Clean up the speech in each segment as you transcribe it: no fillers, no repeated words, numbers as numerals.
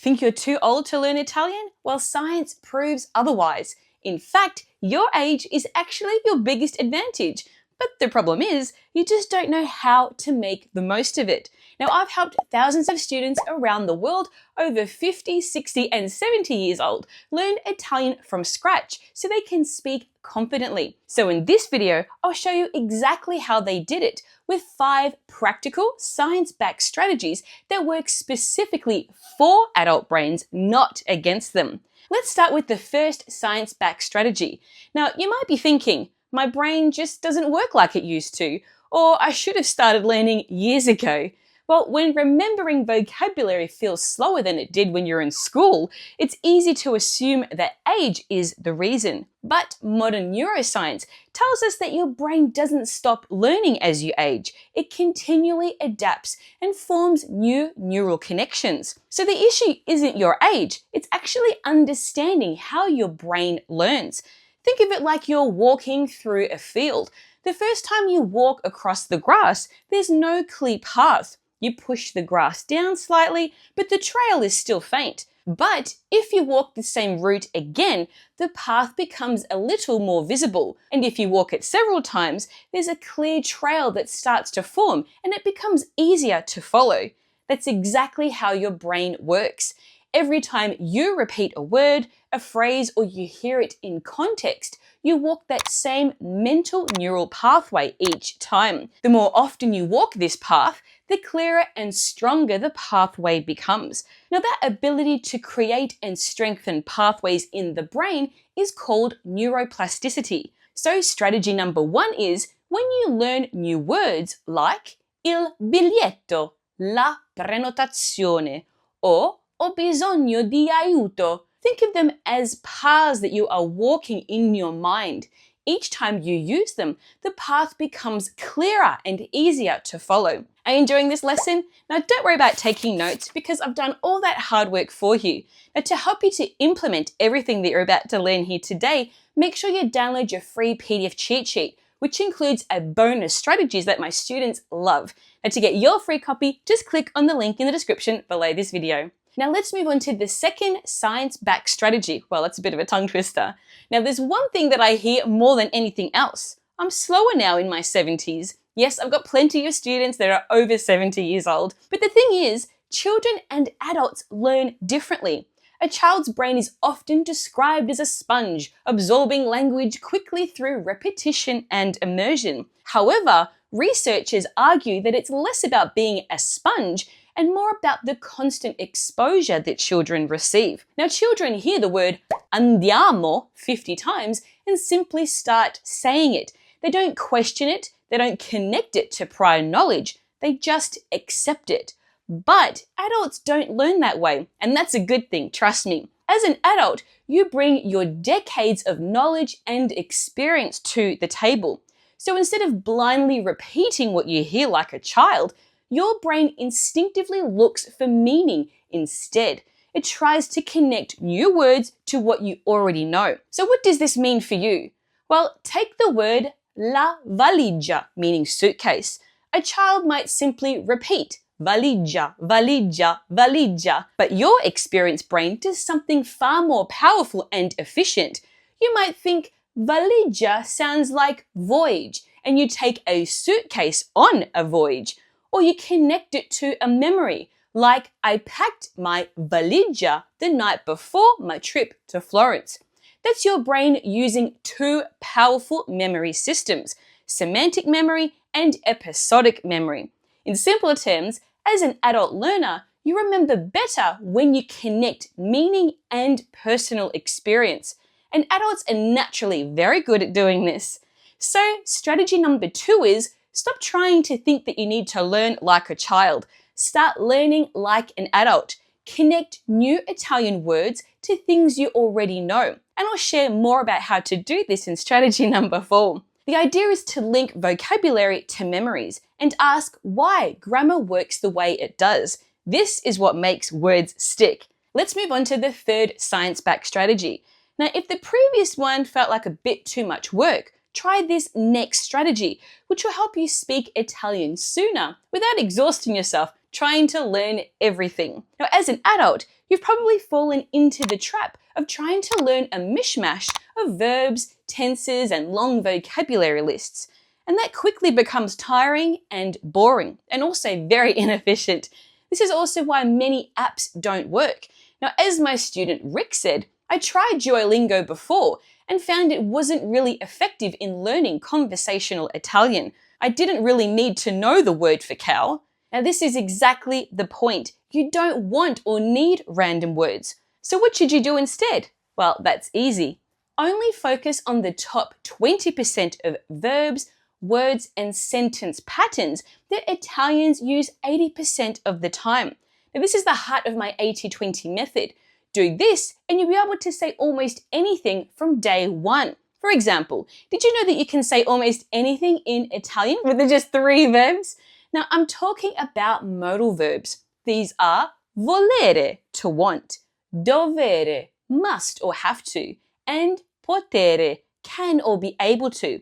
Think you're too old to learn Italian? Well, science proves otherwise. In fact, your age is actually your biggest advantage. But the problem is, you just don't know how to make the most of it. Now, I've helped thousands of students around the world, over 50, 60, and 70 years old, learn Italian from scratch so they can speak confidently. So in this video, I'll show you exactly how they did it with 5 practical, science-backed strategies that work specifically for adult brains, not against them. Let's start with the first science-backed strategy. Now, you might be thinking, my brain just doesn't work like it used to, or I should have started learning years ago. Well, when remembering vocabulary feels slower than it did when you're in school, it's easy to assume that age is the reason. But modern neuroscience tells us that your brain doesn't stop learning as you age. It continually adapts and forms new neural connections. So the issue isn't your age, it's actually understanding how your brain learns. Think of it like you're walking through a field. The first time you walk across the grass, there's no clear path. You push the grass down slightly, but the trail is still faint. But if you walk the same route again, the path becomes a little more visible. And if you walk it several times, there's a clear trail that starts to form and it becomes easier to follow. That's exactly how your brain works. Every time you repeat a word, a phrase, or you hear it in context, you walk that same mental neural pathway each time. The more often you walk this path, the clearer and stronger the pathway becomes. Now, that ability to create and strengthen pathways in the brain is called neuroplasticity. So strategy number 1 is when you learn new words like il biglietto, la prenotazione, or ho bisogno di aiuto. Think of them as paths that you are walking in your mind. Each time you use them, the path becomes clearer and easier to follow. Are you enjoying this lesson? Now, don't worry about taking notes because I've done all that hard work for you. Now, to help you to implement everything that you're about to learn here today, make sure you download your free PDF cheat sheet, which includes a bonus strategies that my students love. Now, to get your free copy, just click on the link in the description below this video. Now let's move on to the second science-backed strategy. Well, that's a bit of a tongue twister. Now there's one thing that I hear more than anything else. I'm slower now in my 70s. Yes, I've got plenty of students that are over 70 years old. But the thing is, children and adults learn differently. A child's brain is often described as a sponge, absorbing language quickly through repetition and immersion. However, researchers argue that it's less about being a sponge and more about the constant exposure that children receive. Now, children hear the word andiamo 50 times and simply start saying it. They don't question it, they don't connect it to prior knowledge, they just accept it. But adults don't learn that way, and that's a good thing, trust me. As an adult, you bring your decades of knowledge and experience to the table. So instead of blindly repeating what you hear like a child, your brain instinctively looks for meaning instead. It tries to connect new words to what you already know. So what does this mean for you? Well, take the word la valigia, meaning suitcase. A child might simply repeat valigia, valigia, valigia, but your experienced brain does something far more powerful and efficient. You might think valigia sounds like voyage, and you take a suitcase on a voyage. Or you connect it to a memory, like I packed my valigia the night before my trip to Florence. That's your brain using 2 powerful memory systems, semantic memory and episodic memory. In simpler terms, as an adult learner, you remember better when you connect meaning and personal experience. And adults are naturally very good at doing this. So strategy number 2 is stop trying to think that you need to learn like a child. Start learning like an adult. Connect new Italian words to things you already know. And I'll share more about how to do this in strategy number 4. The idea is to link vocabulary to memories and ask why grammar works the way it does. This is what makes words stick. Let's move on to the third science-backed strategy. Now, if the previous one felt like a bit too much work, try this next strategy, which will help you speak Italian sooner without exhausting yourself trying to learn everything. Now, as an adult, you've probably fallen into the trap of trying to learn a mishmash of verbs, tenses, and long vocabulary lists. And that quickly becomes tiring and boring, and also very inefficient. This is also why many apps don't work. Now, as my student Rick said, I tried Duolingo before and found it wasn't really effective in learning conversational Italian. I didn't really need to know the word for cow. Now, this is exactly the point. You don't want or need random words. So what should you do instead? Well, that's easy. Only focus on the top 20% of verbs, words, and sentence patterns that Italians use 80% of the time. Now, this is the heart of my 80-20 method. Do this and you'll be able to say almost anything from day one. For example, did you know that you can say almost anything in Italian with just 3 verbs? Now, I'm talking about modal verbs. These are volere, to want, dovere, must or have to, and potere, can or be able to.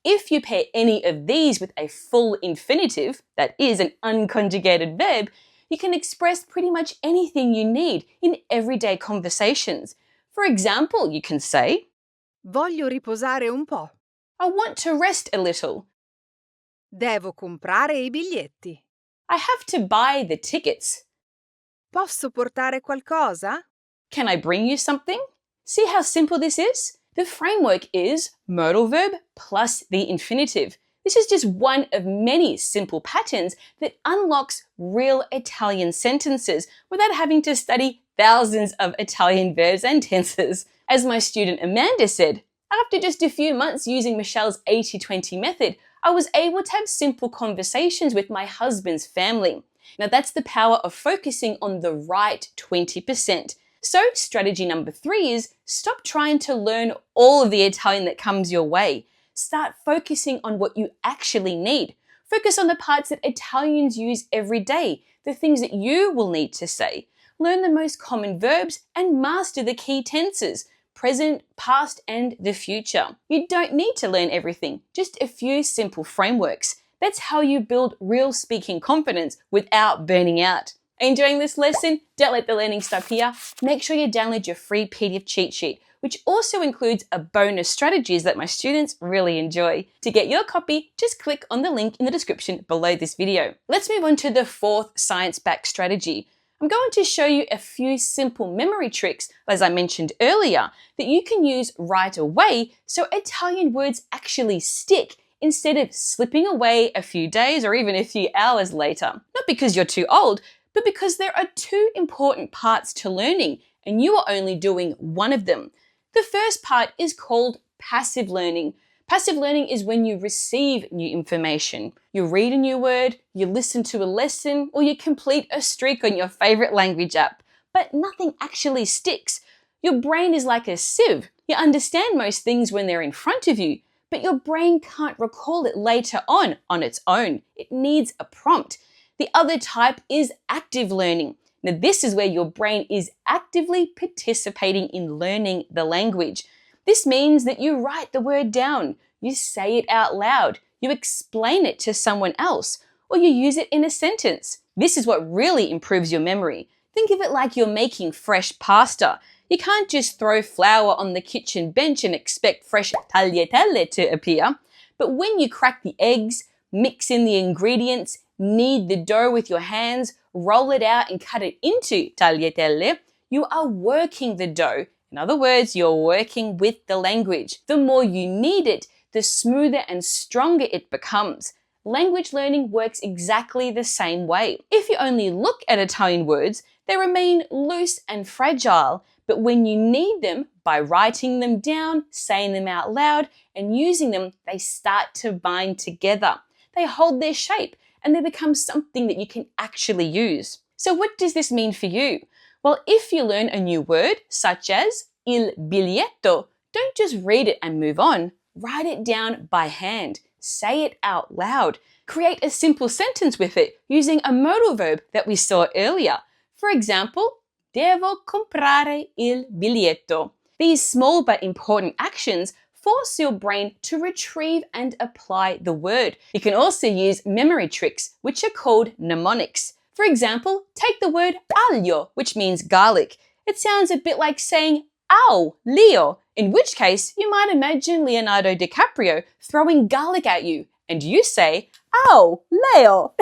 If you pair any of these with a full infinitive, that is an unconjugated verb, you can express pretty much anything you need in everyday conversations. For example, you can say, Voglio riposare un po'. I want to rest a little. Devo comprare I biglietti. I have to buy the tickets. Posso portare qualcosa? Can I bring you something? See how simple this is? The framework is modal verb plus the infinitive. This is just one of many simple patterns that unlocks real Italian sentences without having to study thousands of Italian verbs and tenses. As my student Amanda said, after just a few months using Michelle's 80-20 method, I was able to have simple conversations with my husband's family. Now that's the power of focusing on the right 20%. So strategy number 3 is stop trying to learn all of the Italian that comes your way. Start focusing on what you actually need. Focus on the parts that Italians use every day, the things that you will need to say. Learn the most common verbs and master the key tenses, present, past, and the future. You don't need to learn everything, just a few simple frameworks. That's how you build real speaking confidence without burning out. Enjoying this lesson? Don't let the learning stop here. Make sure you download your free PDF cheat sheet, which also includes a bonus strategies that my students really enjoy. To get your copy, just click on the link in the description below this video. Let's move on to the 4th science-backed strategy. I'm going to show you a few simple memory tricks, as I mentioned earlier, that you can use right away so Italian words actually stick instead of slipping away a few days or even a few hours later. Not because you're too old, but because there are 2 important parts to learning and you are only doing one of them. The first part is called passive learning. Passive learning is when you receive new information. You read a new word, you listen to a lesson, or you complete a streak on your favorite language app, but nothing actually sticks. Your brain is like a sieve. You understand most things when they're in front of you, but your brain can't recall it later on its own. It needs a prompt. The other type is active learning. Now, this is where your brain is actively participating in learning the language. This means that you write the word down, you say it out loud, you explain it to someone else, or you use it in a sentence. This is what really improves your memory. Think of it like you're making fresh pasta. You can't just throw flour on the kitchen bench and expect fresh tagliatelle to appear. But when you crack the eggs, mix in the ingredients, knead the dough with your hands, roll it out and cut it into tagliatelle, you are working the dough. In other words, you're working with the language. The more you knead it, the smoother and stronger it becomes. Language learning works exactly the same way. If you only look at Italian words, they remain loose and fragile, but when you knead them by writing them down, saying them out loud, and using them, they start to bind together. They hold their shape and they become something that you can actually use. So what does this mean for you? Well, if you learn a new word, such as il biglietto, don't just read it and move on. Write it down by hand. Say it out loud. Create a simple sentence with it using a modal verb that we saw earlier. For example, devo comprare il biglietto. These small but important actions force your brain to retrieve and apply the word. You can also use memory tricks, which are called mnemonics. For example, take the word aglio, which means garlic. It sounds a bit like saying "Ow, Leo," in which case you might imagine Leonardo DiCaprio throwing garlic at you, and you say, "Ow, Leo."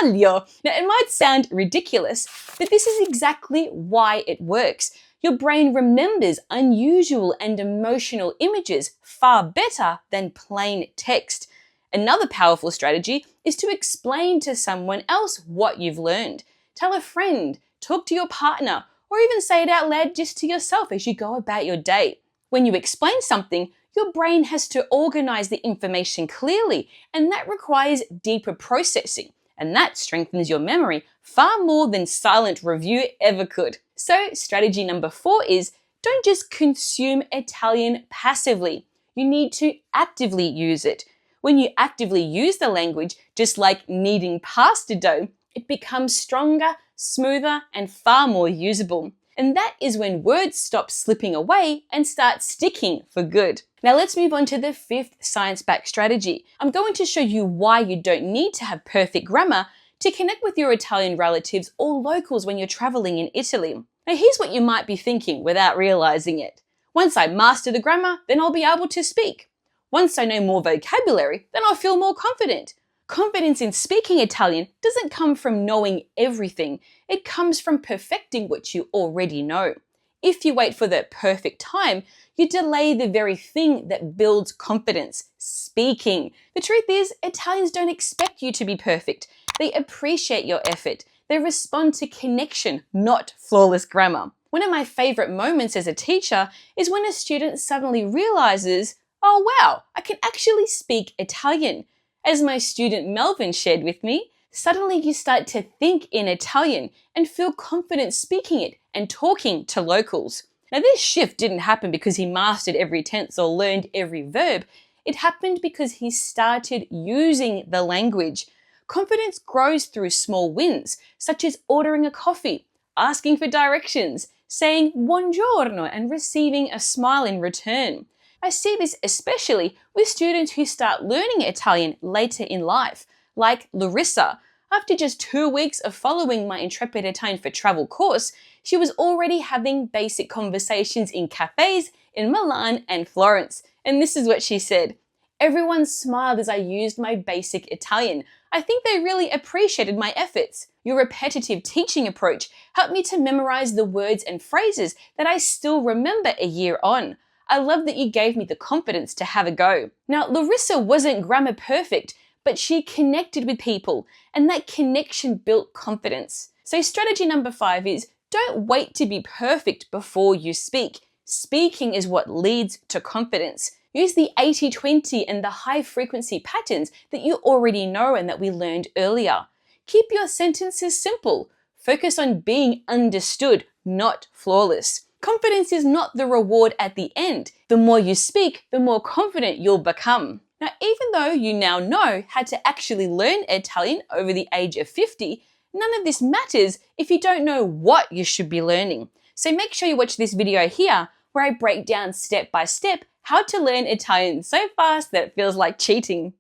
Aglio. Now, it might sound ridiculous, but this is exactly why it works. Your brain remembers unusual and emotional images far better than plain text. Another powerful strategy is to explain to someone else what you've learned. Tell a friend, talk to your partner, or even say it out loud just to yourself as you go about your day. When you explain something, your brain has to organize the information clearly, and that requires deeper processing. And that strengthens your memory far more than silent review ever could. So, strategy number 4 is don't just consume Italian passively. You need to actively use it. When you actively use the language, just like kneading pasta dough, it becomes stronger, smoother, and far more usable. And that is when words stop slipping away and start sticking for good. Now let's move on to the 5th science-backed strategy. I'm going to show you why you don't need to have perfect grammar to connect with your Italian relatives or locals when you're traveling in Italy. Now here's what you might be thinking without realizing it. Once I master the grammar, then I'll be able to speak. Once I know more vocabulary, then I'll feel more confident. Confidence in speaking Italian doesn't come from knowing everything. It comes from perfecting what you already know. If you wait for the perfect time, you delay the very thing that builds confidence, speaking. The truth is, Italians don't expect you to be perfect. They appreciate your effort. They respond to connection, not flawless grammar. One of my favorite moments as a teacher is when a student suddenly realizes, oh wow, I can actually speak Italian. As my student Melvin shared with me, suddenly you start to think in Italian and feel confident speaking it and talking to locals. Now this shift didn't happen because he mastered every tense or learned every verb. It happened because he started using the language. Confidence grows through small wins, such as ordering a coffee, asking for directions, saying buongiorno and receiving a smile in return. I see this especially with students who start learning Italian later in life, like Larissa. After just 2 weeks of following my Intrepid Italian for Travel course, she was already having basic conversations in cafes in Milan and Florence. And this is what she said. Everyone smiled as I used my basic Italian. I think they really appreciated my efforts. Your repetitive teaching approach helped me to memorize the words and phrases that I still remember a year on. I love that you gave me the confidence to have a go. Now, Larissa wasn't grammar perfect, but she connected with people, and that connection built confidence. So strategy number 5 is don't wait to be perfect before you speak. Speaking is what leads to confidence. Use the 80-20 and the high frequency patterns that you already know and that we learned earlier. Keep your sentences simple. Focus on being understood, not flawless. Confidence is not the reward at the end. The more you speak, the more confident you'll become. Now, even though you now know how to actually learn Italian over the age of 50, none of this matters if you don't know what you should be learning. So make sure you watch this video here where I break down step by step how to learn Italian so fast that it feels like cheating.